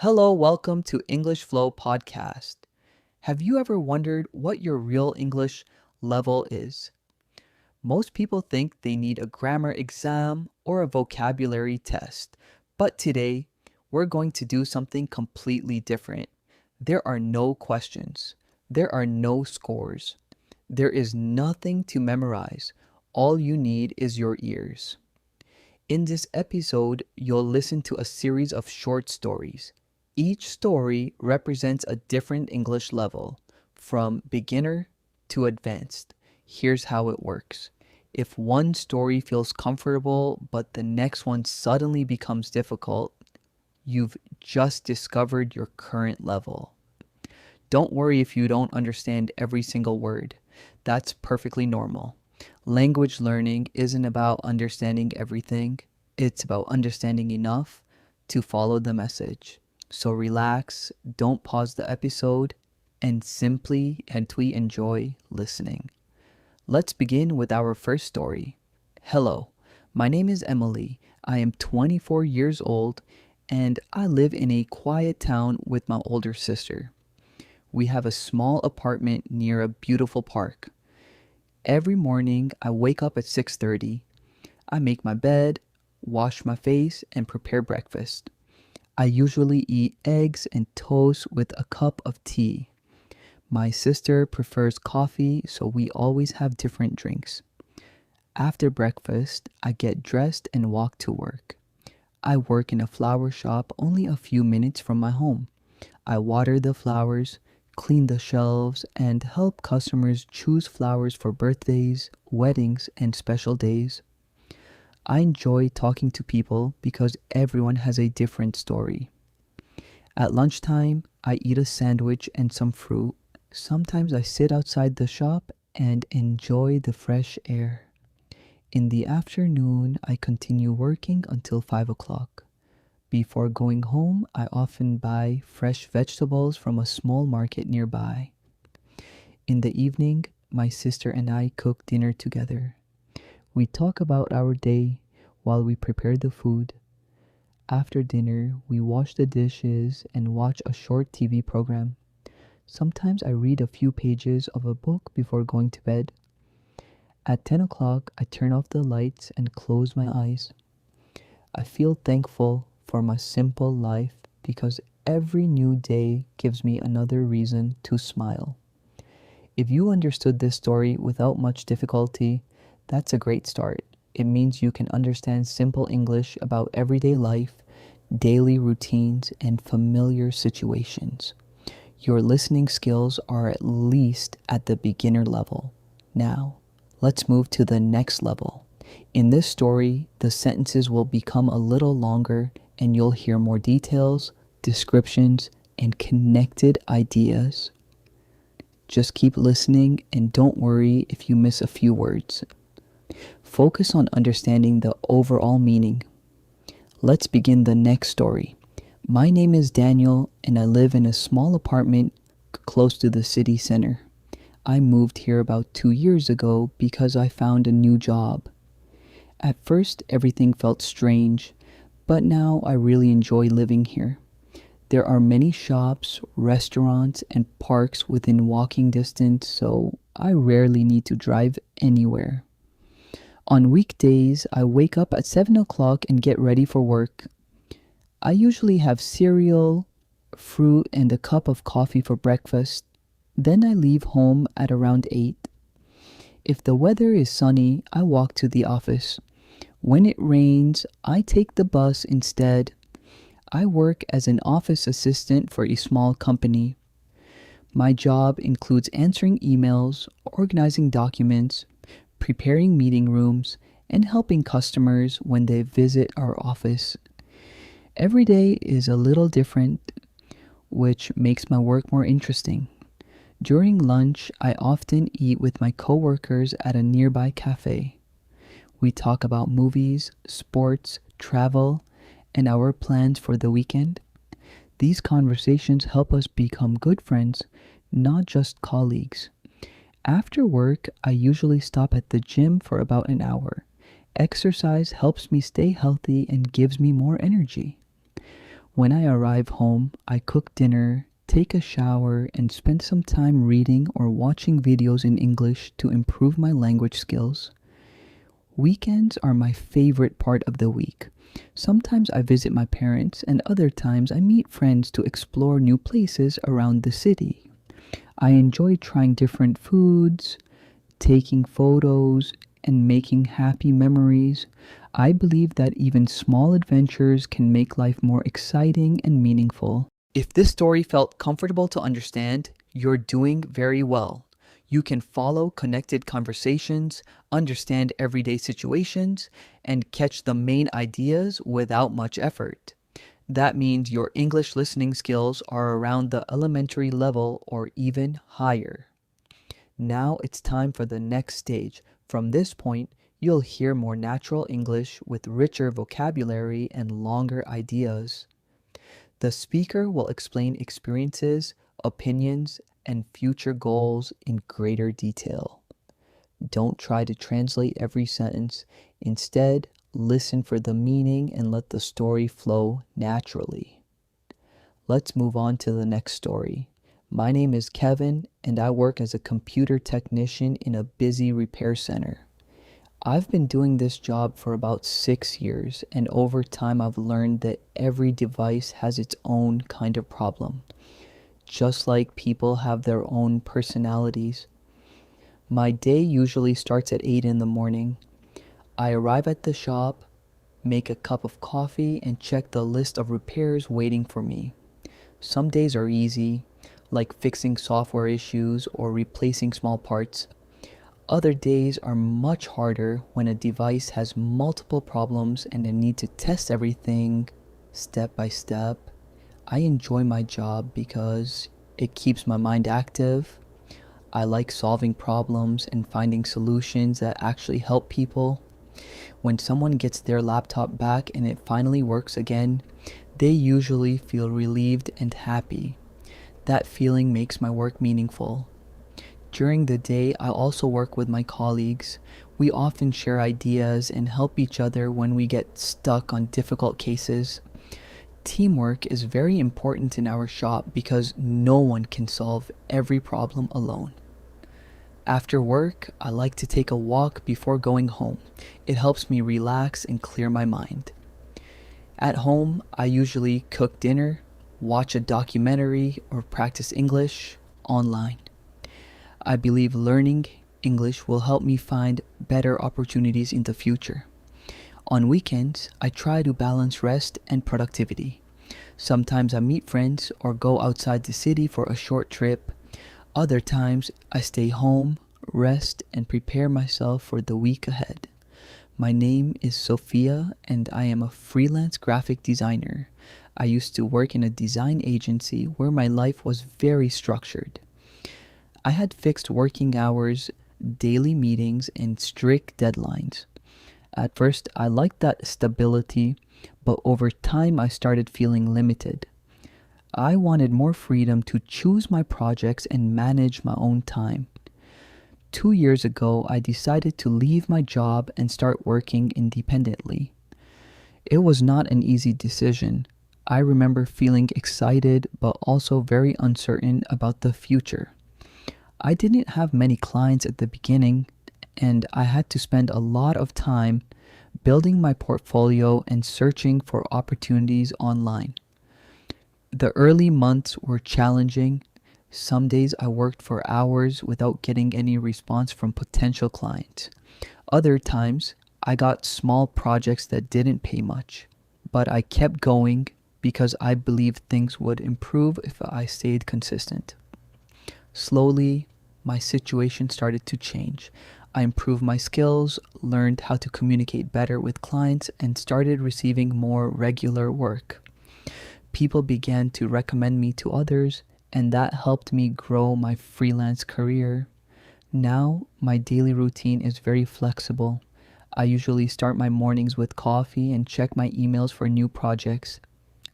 Hello, welcome to English Flow Podcast. Have you ever wondered what your real English level is? Most people think they need a grammar exam or a vocabulary test, but today we're going to do something completely different. There are no questions, there are no scores, there is nothing to memorize. All you need is your ears. In this episode, you'll listen to a series of short stories. Each story represents a different English level, from beginner to advanced. Here's how it works. If one story feels comfortable, but the next one suddenly becomes difficult, you've just discovered your current level. Don't worry if you don't understand every single word. That's perfectly normal. Language learning isn't about understanding everything, it's about understanding enough to follow the message. So relax, don't pause the episode, and simply enjoy listening. Let's begin with our first story. Hello, my name is Emily. I am 24 years old and I live in a quiet town with my older sister. We have a small apartment near a beautiful park. Every morning I wake up at 6:30. I make my bed, wash my face, and prepare breakfast. I usually eat eggs and toast with a cup of tea. My sister prefers coffee, so we always have different drinks. After breakfast, I get dressed and walk to work. I work in a flower shop only a few minutes from my home. I water the flowers, clean the shelves, and help customers choose flowers for birthdays, weddings, and special days. I enjoy talking to people because everyone has a different story. At lunchtime, I eat a sandwich and some fruit. Sometimes I sit outside the shop and enjoy the fresh air. In the afternoon, I continue working until 5 o'clock. Before going home, I often buy fresh vegetables from a small market nearby. In the evening, my sister and I cook dinner together. We talk about our day while we prepare the food. After dinner, we wash the dishes and watch a short TV program. Sometimes I read a few pages of a book before going to bed. At 10 o'clock, I turn off the lights and close my eyes. I feel thankful for my simple life because every new day gives me another reason to smile. If you understood this story without much difficulty, that's a great start. It means you can understand simple English about everyday life, daily routines, and familiar situations. Your listening skills are at least at the beginner level. Now, let's move to the next level. In this story, the sentences will become a little longer and you'll hear more details, descriptions, and connected ideas. Just keep listening and don't worry if you miss a few words. Focus on understanding the overall meaning. Let's begin the next story. My name is Daniel and I live in a small apartment close to the city center. I moved here about 2 years ago because I found a new job. At first, everything felt strange, but now I really enjoy living here. There are many shops, restaurants, and parks within walking distance, so I rarely need to drive anywhere. On weekdays, I wake up at 7 o'clock and get ready for work. I usually have cereal, fruit, and a cup of coffee for breakfast. Then I leave home at around 8. If the weather is sunny, I walk to the office. When it rains, I take the bus instead. I work as an office assistant for a small company. My job includes answering emails, organizing documents, preparing meeting rooms, and helping customers when they visit our office. Every day is a little different, which makes my work more interesting. During lunch, I often eat with my coworkers at a nearby cafe. We talk about movies, sports, travel, and our plans for the weekend. These conversations help us become good friends, not just colleagues. After work, I usually stop at the gym for about an hour. Exercise helps me stay healthy and gives me more energy. When I arrive home, I cook dinner, take a shower, and spend some time reading or watching videos in English to improve my language skills. Weekends are my favorite part of the week. Sometimes I visit my parents, and other times I meet friends to explore new places around the city. I enjoy trying different foods, taking photos, and making happy memories. I believe that even small adventures can make life more exciting and meaningful. If this story felt comfortable to understand, you're doing very well. You can follow connected conversations, understand everyday situations, and catch the main ideas without much effort. That means your English listening skills are around the elementary level or even higher. Now it's time for the next stage. From this point, you'll hear more natural English with richer vocabulary and longer ideas. The speaker will explain experiences, opinions, and future goals in greater detail. Don't try to translate every sentence. Instead, listen for the meaning and let the story flow naturally. Let's move on to the next story. My name is Kevin, and I work as a computer technician in a busy repair center. I've been doing this job for about 6 years, and over time I've learned that every device has its own kind of problem, just like people have their own personalities. My day usually starts at 8 in the morning. I arrive at the shop, make a cup of coffee, and check the list of repairs waiting for me. Some days are easy, like fixing software issues or replacing small parts. Other days are much harder when a device has multiple problems and I need to test everything step by step. I enjoy my job because it keeps my mind active. I like solving problems and finding solutions that actually help people. When someone gets their laptop back and it finally works again, they usually feel relieved and happy. That feeling makes my work meaningful. During the day, I also work with my colleagues. We often share ideas and help each other when we get stuck on difficult cases. Teamwork is very important in our shop because no one can solve every problem alone. After work, I like to take a walk before going home. It helps me relax and clear my mind. At home, I usually cook dinner, watch a documentary, or practice English online. I believe learning English will help me find better opportunities in the future. On weekends, I try to balance rest and productivity. Sometimes I meet friends or go outside the city for a short trip. Other times, I stay home, rest, and prepare myself for the week ahead. My name is Sophia, and I am a freelance graphic designer. I used to work in a design agency where my life was very structured. I had fixed working hours, daily meetings, and strict deadlines. At first, I liked that stability, but over time I started feeling limited. I wanted more freedom to choose my projects and manage my own time. 2 years ago, I decided to leave my job and start working independently. It was not an easy decision. I remember feeling excited but also very uncertain about the future. I didn't have many clients at the beginning, and I had to spend a lot of time building my portfolio and searching for opportunities online. The early months were challenging. Some days I worked for hours without getting any response from potential clients. Other times, I got small projects that didn't pay much, but I kept going because I believed things would improve if I stayed consistent. Slowly, my situation started to change. I improved my skills, learned how to communicate better with clients, and started receiving more regular work. People began to recommend me to others, and that helped me grow my freelance career. Now, my daily routine is very flexible. I usually start my mornings with coffee and check my emails for new projects.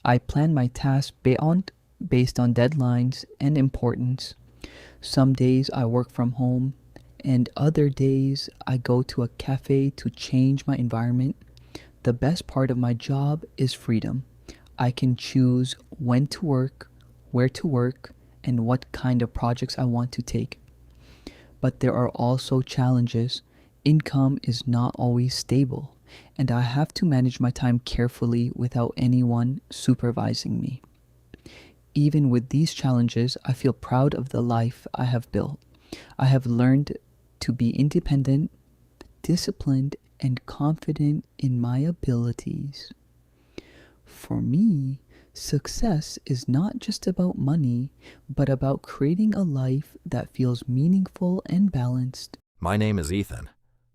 I plan my tasks based on deadlines and importance. Some days I work from home, and other days I go to a cafe to change my environment. The best part of my job is freedom. I can choose when to work, where to work, and what kind of projects I want to take. But there are also challenges. Income is not always stable, and I have to manage my time carefully without anyone supervising me. Even with these challenges, I feel proud of the life I have built. I have learned to be independent, disciplined, and confident in my abilities. For me, success is not just about money, but about creating a life that feels meaningful and balanced. My name is Ethan,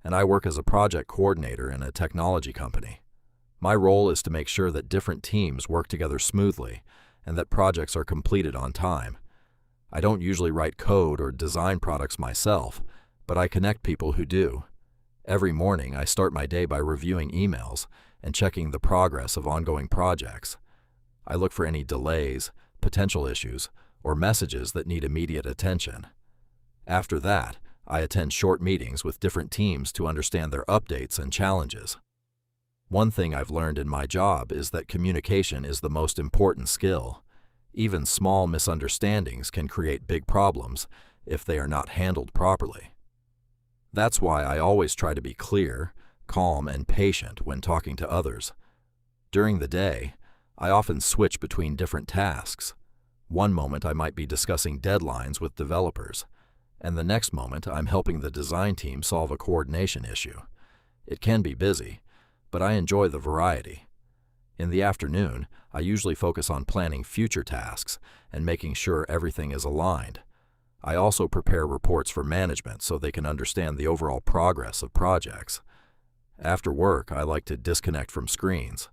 and I work as a project coordinator in a technology company. My role is to make sure that different teams work together smoothly and that projects are completed on time. I don't usually write code or design products myself, but I connect people who do. Every morning, I start my day by reviewing emails and checking the progress of ongoing projects. I look for any delays, potential issues, or messages that need immediate attention. After that, I attend short meetings with different teams to understand their updates and challenges. One thing I've learned in my job is that communication is the most important skill. Even small misunderstandings can create big problems if they are not handled properly. That's why I always try to be clear, calm, and patient when talking to others. During the day, I often switch between different tasks. One moment I might be discussing deadlines with developers, and the next moment I'm helping the design team solve a coordination issue. It can be busy, but I enjoy the variety. In the afternoon, I usually focus on planning future tasks and making sure everything is aligned. I also prepare reports for management so they can understand the overall progress of projects. After work, I like to disconnect from screens.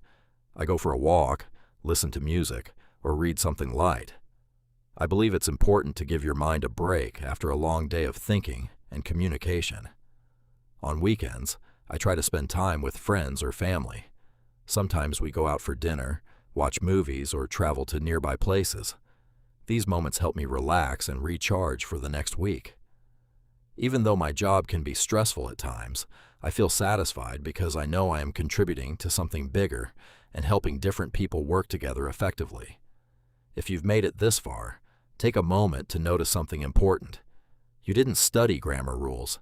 I go for a walk, listen to music, or read something light. I believe it's important to give your mind a break after a long day of thinking and communication. On weekends, I try to spend time with friends or family. Sometimes we go out for dinner, watch movies, or travel to nearby places. These moments help me relax and recharge for the next week. Even though my job can be stressful at times, I feel satisfied because I know I am contributing to something bigger and helping different people work together effectively. If you've made it this far, take a moment to notice something important. You didn't study grammar rules.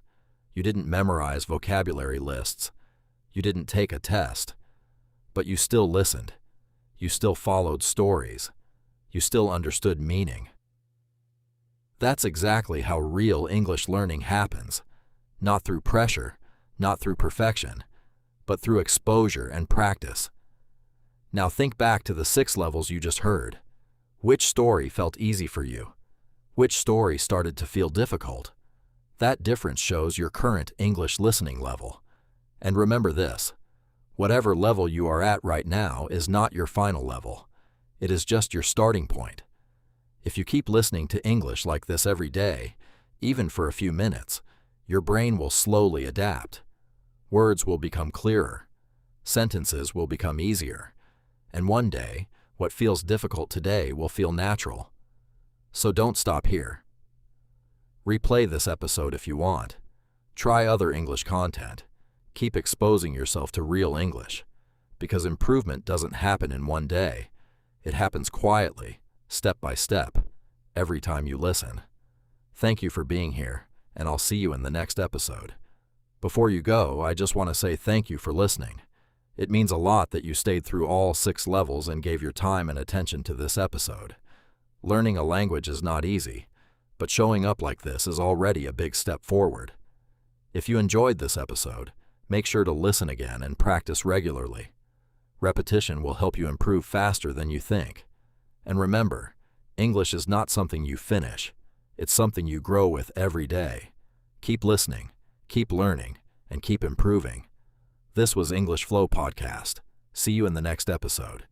You didn't memorize vocabulary lists. You didn't take a test. But you still listened. You still followed stories. You still understood meaning. That's exactly how real English learning happens. Not through pressure, not through perfection, but through exposure and practice. Now think back to the 6 levels you just heard. Which story felt easy for you? Which story started to feel difficult? That difference shows your current English listening level. And remember this, whatever level you are at right now is not your final level. It is just your starting point. If you keep listening to English like this every day, even for a few minutes, your brain will slowly adapt. Words will become clearer. Sentences will become easier. And one day, what feels difficult today will feel natural. So don't stop here. Replay this episode if you want. Try other English content. Keep exposing yourself to real English, because improvement doesn't happen in one day. It happens quietly, step by step, every time you listen. Thank you for being here, and I'll see you in the next episode. Before you go, I just want to say thank you for listening. It means a lot that you stayed through all 6 levels and gave your time and attention to this episode. Learning a language is not easy, but showing up like this is already a big step forward. If you enjoyed this episode, make sure to listen again and practice regularly. Repetition will help you improve faster than you think. And remember, English is not something you finish. It's something you grow with every day. Keep listening, keep learning, and keep improving. This was English Flow Podcast. See you in the next episode.